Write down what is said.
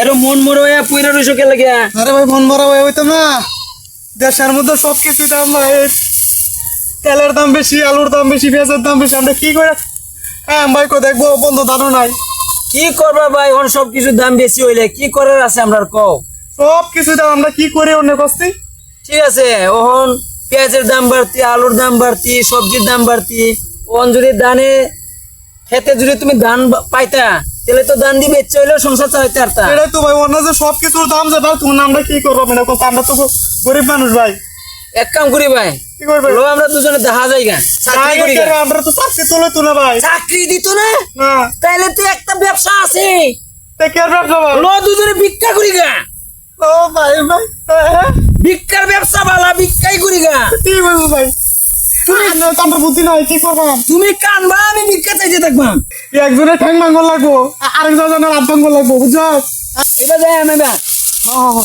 এরো মন মরে হয়ে পুইরা রইছো কে লাগিয়া? আরে ভাই মন মরা হয়ে হইতো না, দেশের মধ্যে সবকিছু দাম ভাই, তেলের দাম বেশি, আলুর দাম বেশি, পেঁয়াজের দাম বেশি, আমরা কি করে ভাই কো দেখবো, বন্ধু দানো নাই। কি করবা ভাই, এখন সবকিছুর দাম বেশি হইলে কি করার আছে আমরা কও? সব কিছু দাম, আমরা কি করি অন্য কস্তি। ঠিক আছে, ওহন পেঁয়াজের দাম বাড়তি, আলুর দাম বাড়তি, সবজির দাম বাড়তি। ওহন যদি দানে খেতে যদি তুমি ধান পাইতা তাহলে তো ধান দিবে চইলেও সংসার চালাইতে পারতা। এটাই তো ভাই, অন্য যে সব কিছুর দাম যে ভাই, তুমি আমরা কি করবো মানে কত, আমরা তো গরিব মানুষ ভাই, এক কাম করি ভাই, কি করবে? লো আমরা দুজনে দেখা যাই গা, চাকরি করি গা। আমরা তো চাকরি তুলে তুলে ভাই চাকরি দিত না না, তাইলে তো একটা ব্যবসা আছে, তা কে ব্যবসা ভাই? লো দুজনে ভিক্ষা করি গা। ও ভাই ভাই, হ্যাঁ, ভিক্ষার ব্যবসা বালা, ভিক্ষাই করি গা। কি বলবো ভাই, তুমি আমরা বুদ্ধি নাই, কি করবো? তুমি কানবা, আমি ভিক্ষা চাইতে থাকবাম। একজনের ঠ্যাং ভাঙ্গল লাগবো, আরেকজনের হাত ভাঙ্গল লাগবো, বুঝছো? এটা যাই আমি বা হ্যাঁ